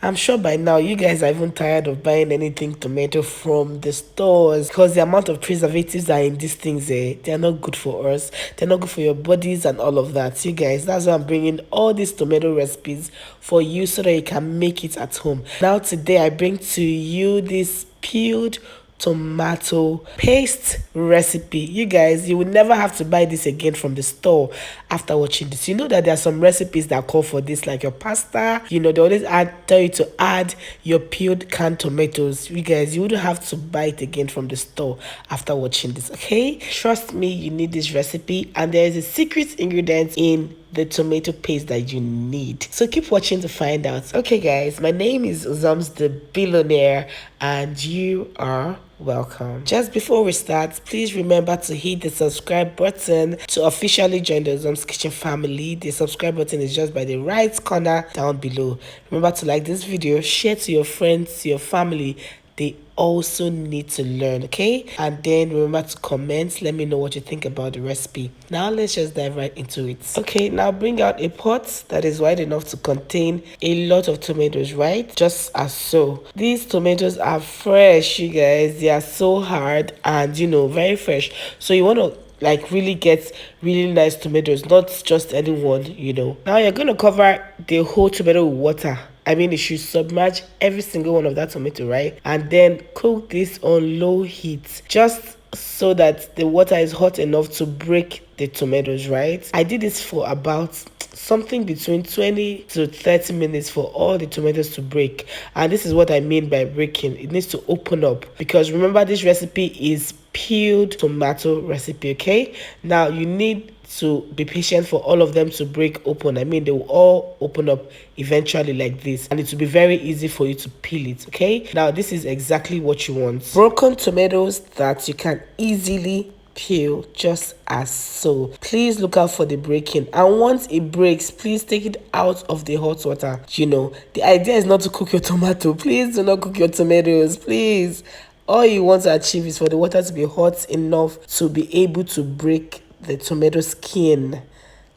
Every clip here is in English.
I'm sure by now you guys are even tired of buying anything tomato from the stores because the amount of preservatives that are in these things, they're not good for us. They're not good for your bodies and all of that. You guys, that's why I'm bringing all these tomato recipes for you so that you can make it at home. Now today I bring to you this peeled tomato paste recipe. You guys, you will never have to buy this again from the store after watching this. You know that there are some recipes that call for this, like your pasta. You know, they always tell you to add your peeled canned tomatoes. You guys, you wouldn't have to buy it again from the store after watching this, okay? Trust me, you need this recipe, and there is a secret ingredient in the tomato paste that you need. So keep watching to find out. Okay guys, my name is Uzams the Billionaire and you are welcome. Just before we start, please remember to hit the subscribe button to officially join the Uzams Kitchen family. The subscribe button is just by the right corner down below. Remember to like this video, share to your friends, to your family. They also need to learn, okay? And then remember to comment. Let me know what you think about the recipe. Now let's just dive right into it. Okay, now bring out a pot that is wide enough to contain a lot of tomatoes, right? Just as so. These tomatoes are fresh, you guys. They are so hard and, you know, very fresh. So you want to like really get really nice tomatoes, not just any one, you know. Now you're going to cover the whole tomato with water. I mean, you should submerge every single one of that tomato, right? And then cook this on low heat, just so that the water is hot enough to break the tomatoes, right? I did this for about something between 20 to 30 minutes for all the tomatoes to break. And this is what I mean by breaking. It needs to open up, because remember, this recipe is peeled tomato recipe, okay? Now you need to be patient for all of them to break open. I mean, they will all open up eventually like this, and it will be very easy for you to peel it, okay? Now this is exactly what you want. Broken tomatoes that you can easily peel, just as so. Please look out for the breaking, and once it breaks, please take it out of the hot water. You know, the idea is not to cook your tomato. Please do not cook your tomatoes, please. All you want to achieve is for the water to be hot enough to be able to break the tomato skin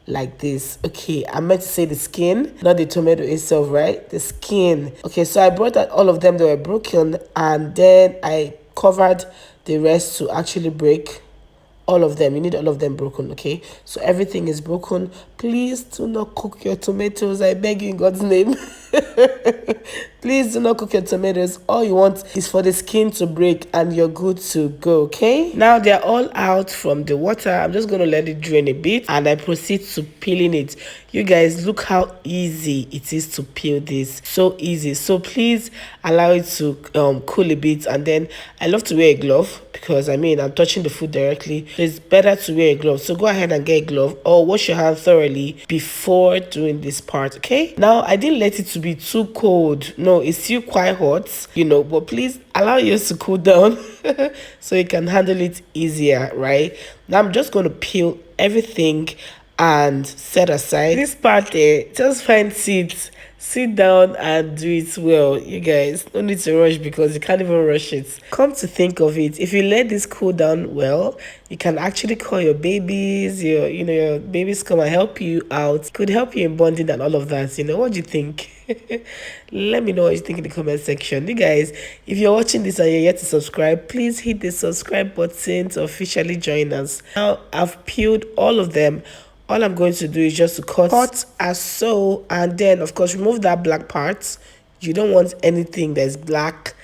like this. Okay, I meant to say the skin, not the tomato itself, right? The skin. Okay, so I brought out all of them that were broken, and then I covered the rest to actually break all of them. You need all of them broken, okay? So everything is broken. Please do not cook your tomatoes, I beg you in God's name. Please do not cook your tomatoes. All you want is for the skin to break and you're good to go, okay? Now they're all out from the water. I'm just going to let it drain a bit, and I proceed to peeling it. You guys, look how easy it is to peel this. So easy. So please allow it to cool a bit, and then I love to wear a glove, because I mean, I'm touching the food directly, so it's better to wear a glove. So go ahead and get a glove, or wash your hand thoroughly before doing this part, okay? Now I didn't let it to be too cold. No, it's still quite hot, you know, but please allow yours to cool down so you can handle it easier, right? Now I'm just going to peel everything and set aside. This part there, just find seats, sit down and do it well. You guys, no need to rush, because you can't even rush it. Come to think of it, if you let this cool down well, you can actually call your babies, your babies come and help you out. It could help you in bonding and all of that. You know, what do you think? Let me know what you think in the comment section. You guys, if you're watching this and you're yet to subscribe, please hit the subscribe button to officially join us. Now I've peeled all of them. All I'm going to do is just to cut as so, and then of course remove that black part. You don't want anything that's black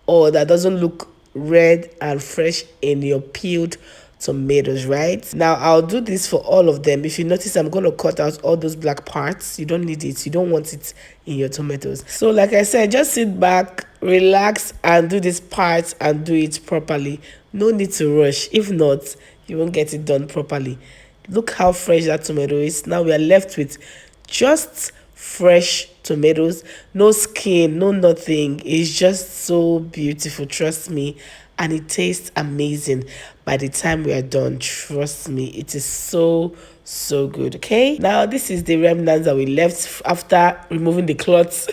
or that doesn't look red and fresh in your peeled tomatoes, right? Now I'll do this for all of them. If you notice, I'm going to cut out all those black parts. You don't need it. You don't want it in your tomatoes. So like I said, just sit back, relax, and do this part and do it properly. No need to rush. If not, you won't get it done properly. Look how fresh that tomato is. Now we are left with just fresh tomatoes, no skin, no nothing. It's just so beautiful, trust me, and it tastes amazing by the time we are done. Trust me, it is so good. Okay, now this is the remnants that we left after removing the clots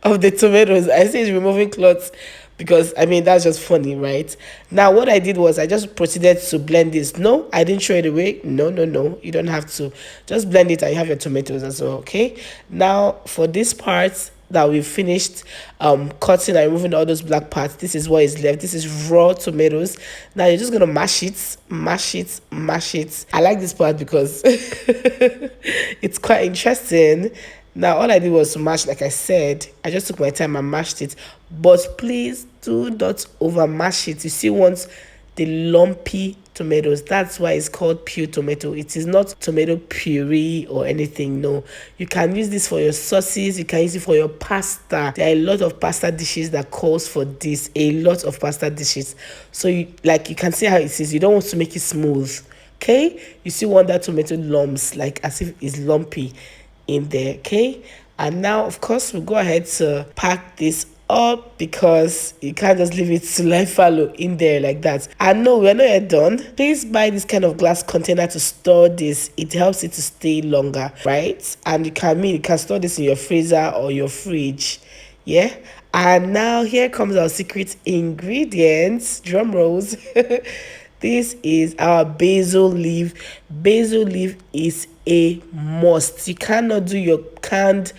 of the tomatoes. I say it's removing clots because I mean, that's just funny, right? Now what I did was I just proceeded to blend this. No, I didn't throw it away. No, you don't have to. Just blend it and you have your tomatoes as well. Okay, now for this part, that we finished cutting and removing all those black parts, this is what is left. This is raw tomatoes. Now you're just gonna mash it, mash it, mash it. I like this part because it's quite interesting. Now all I did was to mash, like I said. I just took my time and mashed it. But please do not over mash it. You see, once the lumpy tomatoes, that's why it's called pure tomato. It is not tomato puree or anything. No, you can use this for your sauces, you can use it for your pasta. There are a lot of pasta dishes that calls for this, a lot of pasta dishes. So you can see how it is. You don't want to make it smooth, okay? You still want that tomato lumps, like as if it's lumpy in there, okay? And now of course we'll go ahead to pack this up because you can't just leave it to lie fallow in there like that. And no, we're not yet done. Please buy this kind of glass container to store this. It helps it to stay longer, right? And you can store this in your freezer or your fridge. Yeah. And now here comes our secret ingredients. Drum rolls. This is our basil leaf. Basil leaf is a must. You cannot do your canned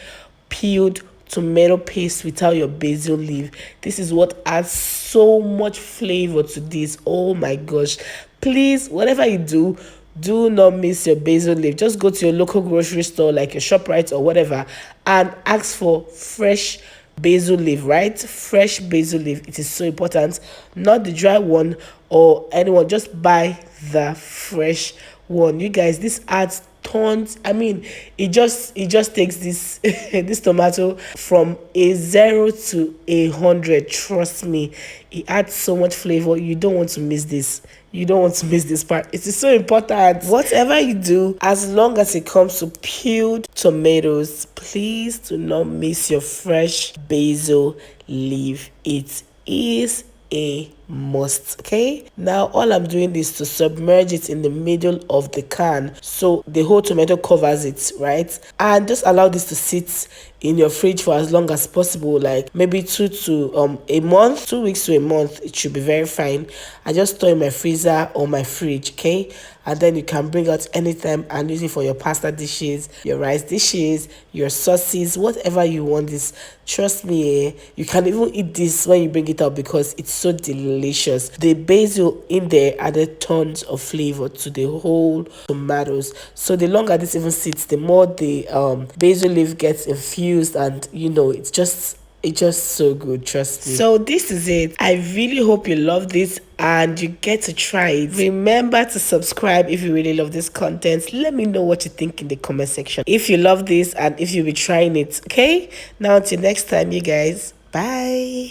peeled tomato paste without your basil leaf. This is what adds so much flavor to this. Oh my gosh. Please, whatever you do, do not miss your basil leaf. Just go to your local grocery store like your ShopRite or whatever and ask for fresh basil leaf, right? Fresh basil leaf. It is so important. Not the dry one or anyone. Just buy the fresh one. You guys, this adds tons. I mean, it just takes this this tomato from a 0 to 100. Trust me, it adds so much flavor. You don't want to miss this. You don't want to miss this part. It is so important. Whatever you do, as long as it comes to peeled tomatoes, please do not miss your fresh basil leaf. It is a must. Okay, now all I'm doing is to submerge it in the middle of the can so the whole tomato covers it, right? And just allow this to sit in your fridge for as long as possible, like maybe 2 to a month, 2 weeks to a month. It should be very fine. I just store in my freezer or my fridge, okay? And then you can bring out anytime and use it for your pasta dishes, your rice dishes, your sauces, whatever you want. This, trust me, you can even eat this when you bring it out because it's so delicious. The basil in there added tons of flavor to the whole tomatoes. So the longer this even sits, the more the basil leaf gets infused, and it's just so good, trust me. So this is it. I really hope you love this and you get to try it. Remember to subscribe if you really love this content. Let me know what you think in the comment section if you love this and if you'll be trying it. Okay, now until next time, you guys, bye.